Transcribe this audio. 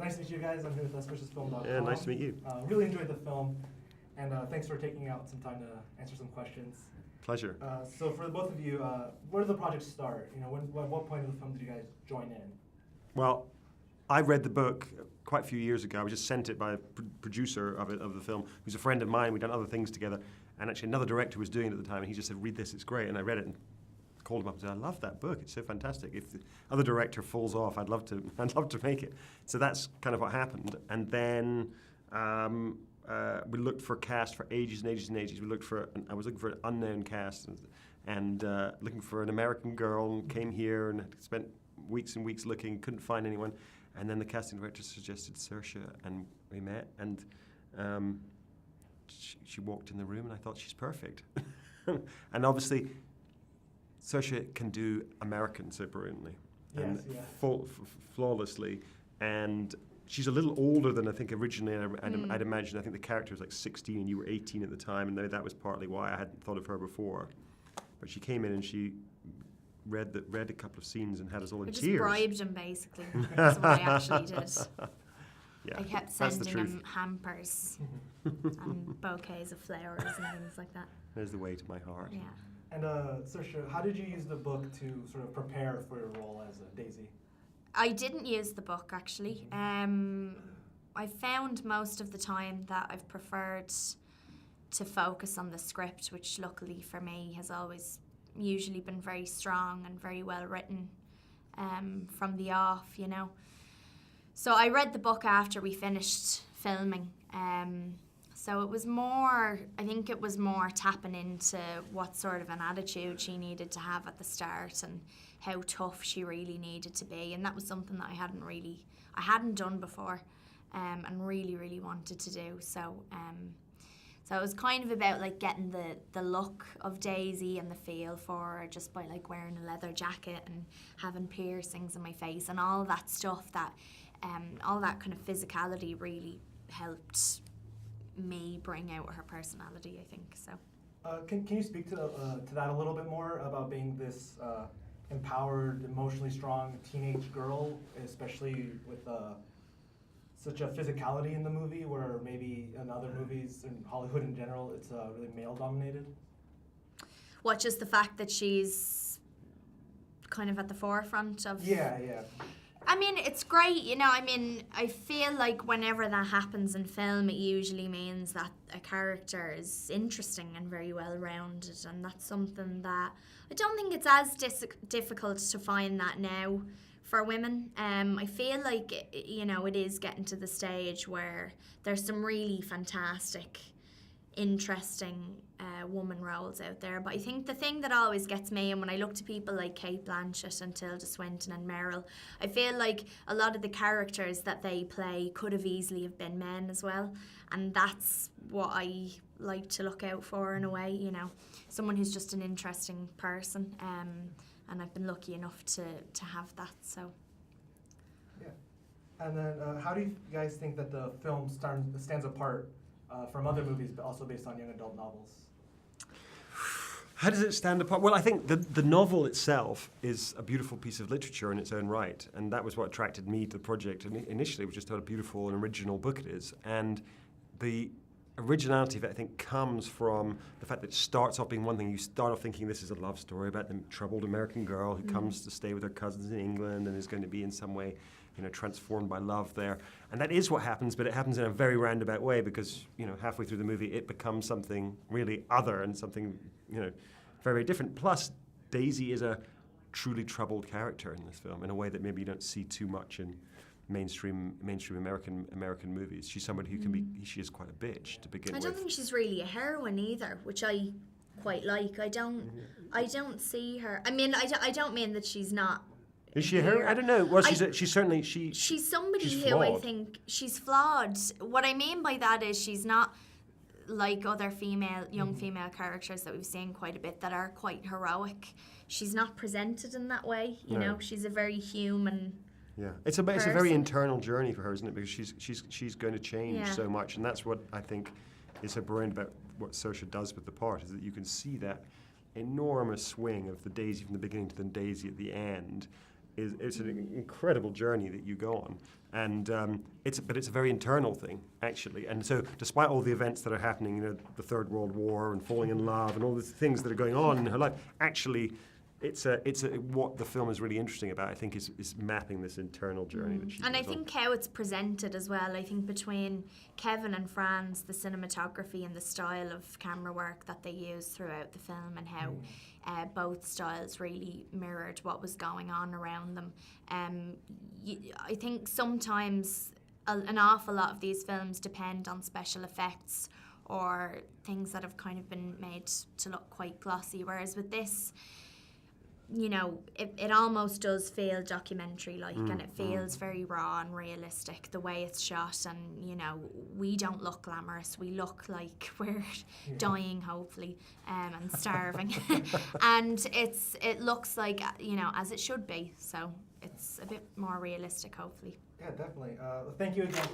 nice to meet you guys. I'm here with UsvsFilm.com. Yeah, nice to meet you. Really enjoyed the film, and thanks for taking out some time to answer some questions. Pleasure. So for the both of you, where did the project start? You know, what point of the film did you guys join in? Well, I read the book quite a few years ago. I was just sent it by a producer of the film, who's a friend of mine. We'd done other things together, and actually another director was doing it at the time, and he just said, "Read this, it's great." And I read it and called him up and said, "I love that book. It's so fantastic. If the other director falls off, I'd love to make it." So that's kind of what happened. And then we looked for a cast for ages and ages and ages. I was looking for an unknown cast and looking for an American girl, and came here and spent weeks and weeks looking, couldn't find anyone. And then the casting director suggested Saoirse, and we met, and she walked in the room, and I thought, she's perfect. And obviously, Saoirse can do American so brilliantly, and flawlessly, and she's a little older than I think originally I'd imagined. I think the character was like 16 and you were 18 at the time, and that was partly why I hadn't thought of her before. But she came in and she read a couple of scenes and had us all in tears. I just bribed him, basically. That's what I actually did. Yeah, I kept sending him hampers and bouquets of flowers and things like that. There's the way to my heart. Yeah. And Saoirse, how did you use the book to sort of prepare for your role as Daisy? I didn't use the book, actually. I found most of the time that I've preferred to focus on the script, which luckily for me has always usually been very strong and very well written from the off, you know. So I read the book after we finished filming. So it was more, I think it was more tapping into what sort of an attitude she needed to have at the start and how tough she really needed to be. And that was something that I hadn't done before and really wanted to do. So it was kind of about like getting the look of Daisy and the feel for her just by like wearing a leather jacket and having piercings in my face and all that stuff that, all that kind of physicality really helped me bring out her personality, I think. So, can you speak to that a little bit more about being this empowered, emotionally strong teenage girl, especially with such a physicality in the movie, where maybe in other movies in Hollywood in general, it's really male-dominated? What, just the fact that she's kind of at the forefront of... Yeah. I mean, it's great, you know. I mean, I feel like whenever that happens in film, it usually means that a character is interesting and very well-rounded, and that's something that I don't think it's as difficult to find that now for women. I feel like, you know, it is getting to the stage where there's some really fantastic, interesting woman roles out there. But I think the thing that always gets me, and when I look to people like Kate Blanchett and Tilda Swinton and Meryl, I feel like a lot of the characters that they play could have easily have been men as well. And that's what I like to look out for in a way, you know, someone who's just an interesting person. And I've been lucky enough to have that, so. Yeah. And then how do you guys think that the film stands apart from other movies, but also based on young adult novels? How does it stand apart? Well, I think the novel itself is a beautiful piece of literature in its own right, and that was what attracted me to the project. And initially, it was just how beautiful and original book it is. And the originality of it, I think, comes from the fact that it starts off being one thing. You start off thinking this is a love story about the troubled American girl who comes to stay with her cousins in England and is going to be in some way, you know, transformed by love there. And that is what happens, but it happens in a very roundabout way because, you know, halfway through the movie it becomes something really other and something, you know, very, very different. Plus, Daisy is a truly troubled character in this film in a way that maybe you don't see too much in mainstream American movies. She's somebody who can be. She is quite a bitch to begin with. I don't think she's really a heroine either, which I quite like. I don't see her. I mean, I don't mean that she's not. Is she a heroine? I don't know. Well, she's certainly she's somebody she's who flawed. I think she's flawed. What I mean by that is she's not like other young female characters that we've seen quite a bit that are quite heroic. She's not presented in that way. You know, she's a very human. Yeah, it's a very internal journey for her, isn't it? Because she's going to change so much, and that's what I think is so brilliant about what Saoirse does with the part, is that you can see that enormous swing of the Daisy from the beginning to the Daisy at the end, it's an incredible journey that you go on. And it's a very internal thing, actually. And so despite all the events that are happening, the Third World War and falling in love and all the things that are going on in her life, actually, what the film is really interesting about, I think, is mapping this internal journey that she And I goes on. think how it's presented as well. I think between Kevin and Franz, the cinematography and the style of camera work that they used throughout the film, and how both styles really mirrored what was going on around them. I think sometimes an awful lot of these films depend on special effects or things that have kind of been made to look quite glossy, whereas with this, it almost does feel documentary-like, and it feels very raw and realistic, the way it's shot. And, we don't look glamorous. We look like we're dying, hopefully, and starving. And it looks like, as it should be. So it's a bit more realistic, hopefully. Yeah, definitely. Thank you again.